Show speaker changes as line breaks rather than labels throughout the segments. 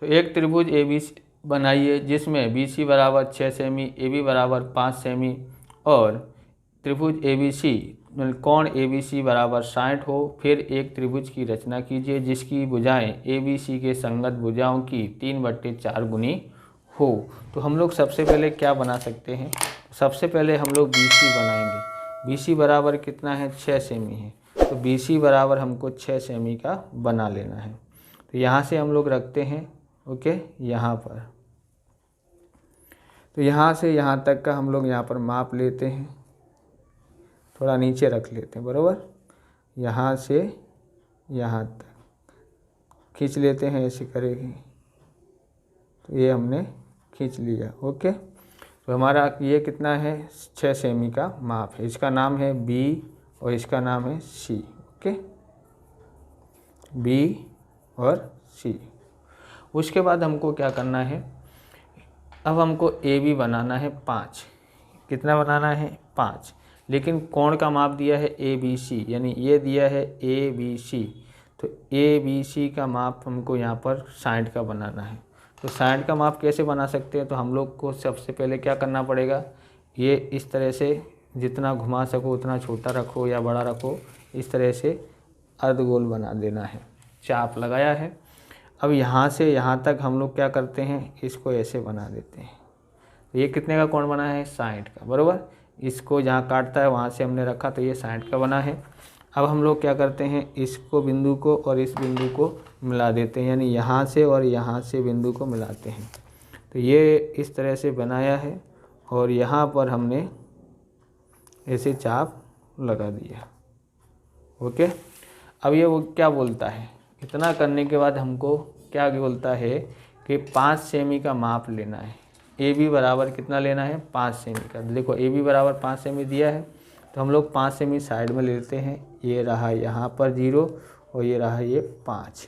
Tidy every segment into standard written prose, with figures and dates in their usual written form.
तो एक त्रिभुज ए बी बनाइए जिसमें बी सी बराबर 6 सेमी, ए बी बराबर 5 सेमी और त्रिभुज ए बी सी कोण ए बी सी बराबर 60 हो। फिर एक त्रिभुज की रचना कीजिए जिसकी भुजाएं ए बी सी के संगत भुजाओं की 3/4 गुनी हो। तो हम लोग सबसे पहले क्या बना सकते हैं, सबसे पहले हम लोग बी सी बनाएंगे। बी सी बराबर कितना है, 6 सेमी है, तो बी सी बराबर हमको 6 सेमी का बना लेना है। तो यहाँ से हम लोग रखते हैं, ओके, यहाँ पर। तो यहाँ से यहाँ तक का हम लोग यहाँ पर माप लेते हैं, थोड़ा नीचे रख लेते हैं, बराबर। यहाँ से यहाँ तक खींच लेते हैं, ऐसे करेंगे तो ये हमने खींच लिया, ओके। तो हमारा ये कितना है, 6 सेमी का माप है। इसका नाम है बी और इसका नाम है सी, ओके, बी और सी। उसके बाद हमको क्या करना है, अब हमको ए बी बनाना है 5। कितना बनाना है, 5। लेकिन कोण का माप दिया है ए बी सी, यानी ये दिया है ए बी सी, तो ए बी सी का माप हमको यहाँ पर 60 का बनाना है। तो 60 का माप कैसे बना सकते हैं, तो हम लोग को सबसे पहले क्या करना पड़ेगा, ये इस तरह से जितना घुमा सको उतना छोटा रखो या बड़ा रखो, इस तरह से अर्धगोल बना देना है। चाप लगाया है। अब यहाँ से यहाँ तक हम लोग क्या करते हैं, इसको ऐसे बना देते हैं। तो ये कितने का कोण बना है, 60 का, बराबर। इसको जहाँ काटता है वहाँ से हमने रखा, तो ये 60 का बना है। अब हम लोग क्या करते हैं, इसको बिंदु को और इस बिंदु को मिला देते हैं, यानी यहाँ से और यहाँ से बिंदु को मिलाते हैं। तो ये इस तरह से बनाया है और यहाँ पर हमने ऐसे चाप लगा दिया, ओके। अब ये वो क्या बोलता है, इतना करने के बाद हमको क्या बोलता है कि 5 सेमी का माप लेना है। ए बी बराबर कितना लेना है, 5 सेमी का। देखो ए बी बराबर 5 सेमी दिया है, तो हम लोग 5 सेमी साइड में लेते हैं। ये रहा यहाँ पर 0 और ये रहा ये 5,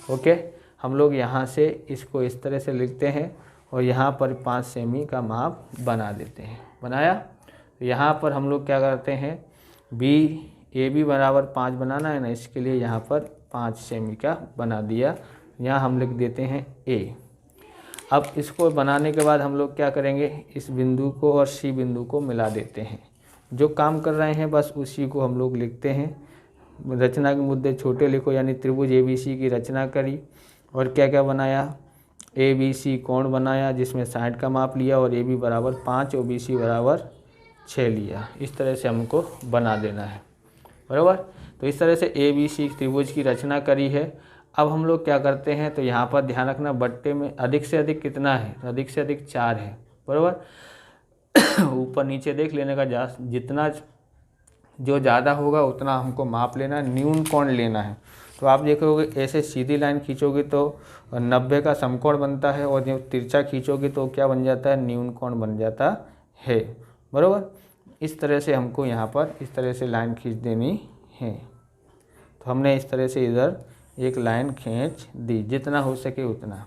ओके। हम लोग यहाँ से इसको इस तरह से लिखते हैं और यहाँ पर 5 सेमी का माप बना देते हैं। बनाया, तो यहाँ पर हम लोग क्या करते हैं, बी ए बी बराबर 5 बनाना है ना, इसके लिए यहाँ पर 5 सेमी का बना दिया। यहाँ हम लिख देते हैं ए। अब इसको बनाने के बाद हम लोग क्या करेंगे, इस बिंदु को और सी बिंदु को मिला देते हैं। जो काम कर रहे हैं बस उसी को हम लोग लिखते हैं। रचना के मुद्दे छोटे लिखो, यानी त्रिभुज ए बी सी की रचना करी और क्या क्या बनाया, ए बी सी कोण बनाया जिसमें 60 का माप लिया और ए बी बराबर 5 और बी सी बराबर 6 लिया। इस तरह से हमको बना देना है, बराबर। तो इस तरह से ए बी सी त्रिभुज की रचना करी है। अब हम लोग क्या करते हैं, तो यहाँ पर ध्यान रखना, बट्टे में अधिक से अधिक कितना है, तो अधिक से अधिक 4 है, बराबर। ऊपर नीचे देख लेने का, जितना जो ज़्यादा होगा उतना हमको माप लेना है, न्यून कोण लेना है। तो आप देखोगे ऐसे सीधी लाइन खींचोगे तो 90 का समकोण बनता है और जब तिरछा खींचोगे तो क्या बन जाता है, न्यून कोण बन जाता है, बराबर। इस तरह से हमको यहाँ पर इस तरह से लाइन खींच देनी है। तो हमने इस तरह से इधर एक लाइन खींच दी, जितना हो सके उतना।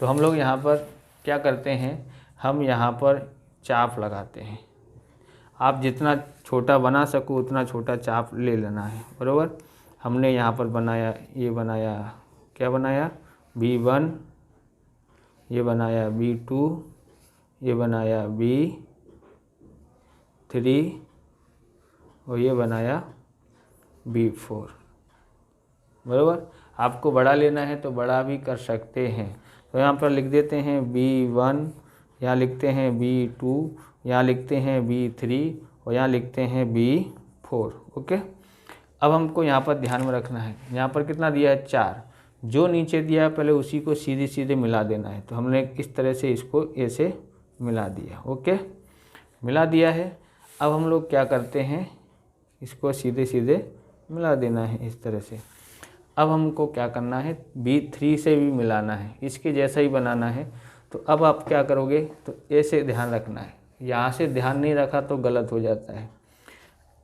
तो हम लोग यहाँ पर क्या करते हैं, हम यहाँ पर चाप लगाते हैं। आप जितना छोटा बना सको उतना छोटा चाप ले लेना है, बराबर। हमने यहाँ पर बनाया, ये बनाया, क्या बनाया, B1, ये बनाया B2, ये बनाया B3 और ये बनाया B4, बराबर। आपको बड़ा लेना है तो बड़ा भी कर सकते हैं। तो यहाँ पर लिख देते हैं B1, यहाँ लिखते हैं B2, यहाँ लिखते हैं B3 और यहाँ लिखते हैं B4, ओके। अब हमको यहाँ पर ध्यान में रखना है, यहाँ पर कितना दिया है, 4। जो नीचे दिया है पहले उसी को सीधे सीधे मिला देना है। तो हमने इस तरह से इसको ऐसे मिला दिया, ओके, मिला दिया है। अब हम लोग क्या करते हैं, इसको सीधे सीधे मिला देना है इस तरह से। अब हमको क्या करना है, B3 से भी मिलाना है, इसके जैसा ही बनाना है। तो अब आप क्या करोगे, तो ऐसे ध्यान रखना है, यहाँ से ध्यान नहीं रखा तो गलत हो जाता है।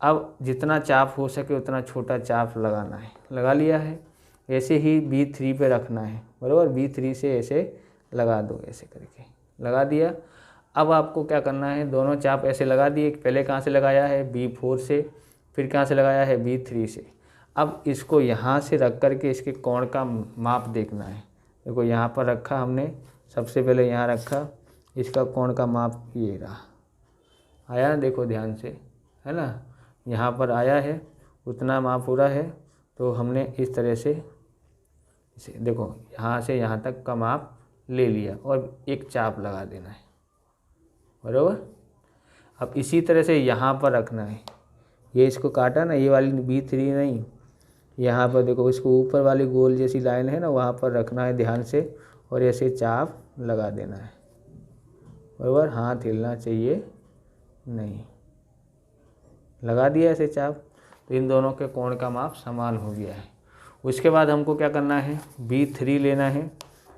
अब जितना चाप हो सके उतना छोटा चाप लगाना है, लगा लिया है। ऐसे ही B3 पे रखना है, बराबर। B3 से ऐसे लगा दो, ऐसे करके लगा दिया। अब आपको क्या करना है, दोनों चाप ऐसे लगा दिए। पहले कहाँ से लगाया है, B4 से, फिर कहाँ से लगाया है, B3 से। अब इसको यहाँ से रख कर के इसके कोण का माप देखना है। देखो यहाँ पर रखा हमने, सबसे पहले यहाँ रखा, इसका कोण का माप ये रहा, आया ना, देखो ध्यान से, है ना, यहाँ पर आया है, उतना माप पूरा है, तो हमने इस तरह से इसे देखो यहाँ से यहाँ तक का माप ले लिया और एक चाप लगा देना है, बराबर। अब इसी तरह से यहाँ पर रखना है, ये इसको काटा ना, ये वाली B3 नहीं, यहाँ पर देखो इसको ऊपर वाली गोल जैसी लाइन है ना, वहाँ पर रखना है ध्यान से, और ऐसे चाप लगा देना है, बराबर। हाथ हिलना चाहिए नहीं, लगा दिया ऐसे चाप, तो इन दोनों के कोण का माप समान हो गया है। उसके बाद हमको क्या करना है, B3 लेना है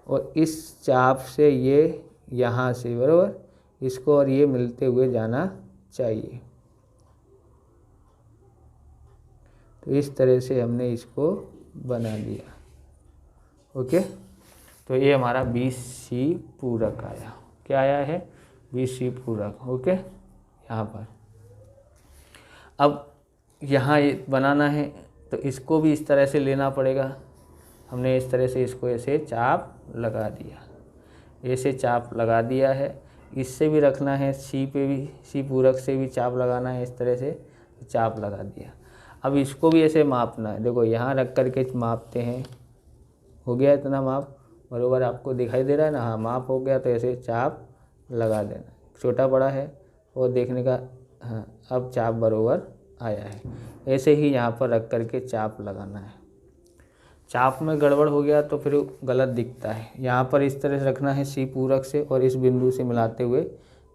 और इस चाप से ये यहाँ से, बराबर, इसको और ये मिलते हुए जाना चाहिए। तो इस तरह से हमने इसको बना लिया, ओके। तो ये हमारा BC पूरक आया, क्या आया है, BC पूरक, ओके। यहाँ पर अब यहाँ ये बनाना है, तो इसको भी इस तरह से लेना पड़ेगा। हमने इस तरह से इसको ऐसे चाप लगा दिया, ऐसे चाप लगा दिया है। इससे भी रखना है, C पे भी, C पूरक से भी चाप लगाना है, इस तरह से चाप लगा दिया। अब इसको भी ऐसे मापना है, देखो यहाँ रख कर के मापते हैं, हो गया इतना माप, बराबर, आपको दिखाई दे रहा है ना, हाँ माप हो गया, तो ऐसे चाप लगा देना, छोटा बड़ा है और देखने का, हाँ अब चाप बराबर आया है। ऐसे ही यहाँ पर रख कर के चाप लगाना है। चाप में गड़बड़ हो गया तो फिर गलत दिखता है। यहाँ पर इस तरह से रखना है C पूरक से, और इस बिंदु से मिलाते हुए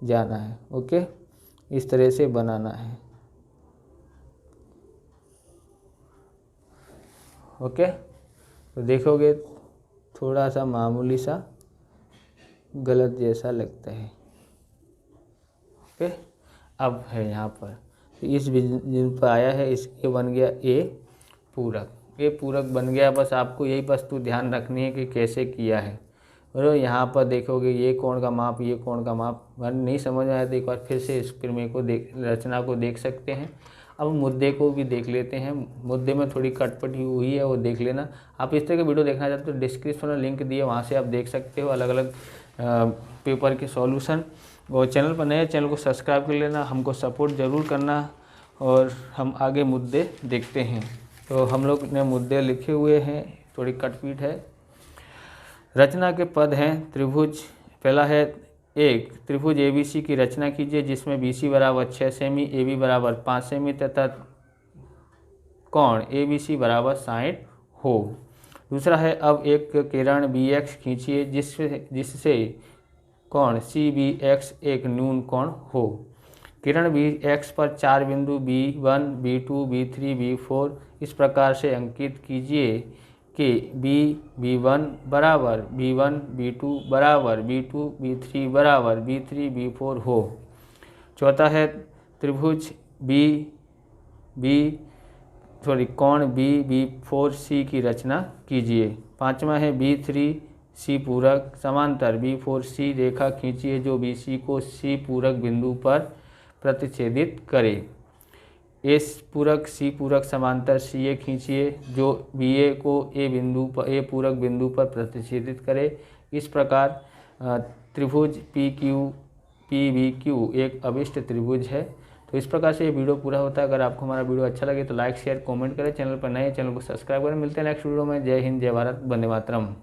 जाना है, ओके, इस तरह से बनाना है, ओके। तो देखोगे थोड़ा सा मामूली सा गलत जैसा लगता है, ओके। अब है यहाँ पर, तो इस बिंदु पर आया है, इसके बन गया A पूरक, A पूरक बन गया। बस आपको यही वस्तु ध्यान रखनी है कि कैसे किया है, और यहाँ पर देखोगे ये कोण का माप, ये कोण का माप, नहीं समझ में आया तो एक बार फिर से इस प्रमेय को रचना को देख सकते हैं। अब मुद्दे को भी देख लेते हैं, मुद्दे में थोड़ी कटपटी हुई है वो देख लेना। आप इस तरह के वीडियो देखना चाहते हो तो डिस्क्रिप्शन में लिंक दिए, वहाँ से आप देख सकते हो अलग अलग पेपर के सॉल्यूशन। और चैनल पर नए, चैनल को सब्सक्राइब कर लेना, हमको सपोर्ट ज़रूर करना, और हम आगे मुद्दे देखते हैं। तो हम लोग ने मुद्दे लिखे हुए हैं, थोड़ी कटपीट है। रचना के पद हैं त्रिभुज, पहला है, एक त्रिभुज ABC की रचना कीजिए जिसमें BC बराबर 6 सेमी, AB बराबर 5 सेमी तथा कोण ABC बराबर 60 हो। दूसरा है, अब एक किरण BX खींचिए जिससे कोण CBX एक न्यून कोण हो। किरण BX पर 4 बिंदु B1, B2, B3, B4 इस प्रकार से अंकित कीजिए कि B1 बराबर B1, B2 बराबर B2, B3 बराबर B3, B4 हो। चौथा है, त्रिभुज कोण B4C की रचना कीजिए। पांचवा है, B3C पूरक समांतर B4C रेखा खींचिए जो BC को C पूरक बिंदु पर प्रतिच्छेदित करे। A पूरक C पूरक समांतर CA खींचिए जो BA को A पूरक बिंदु पर प्रतिच्छेदित करे। इस प्रकार त्रिभुज PBQ एक अभिष्ट त्रिभुज है। तो इस प्रकार से ये वीडियो पूरा होता है। अगर आपको हमारा वीडियो अच्छा लगे तो लाइक शेयर कमेंट करें, चैनल पर नए चैनल को सब्सक्राइब करें। मिलते हैं नेक्स्ट वीडियो में। जय हिंद, जय भारत, वंदे मातरम।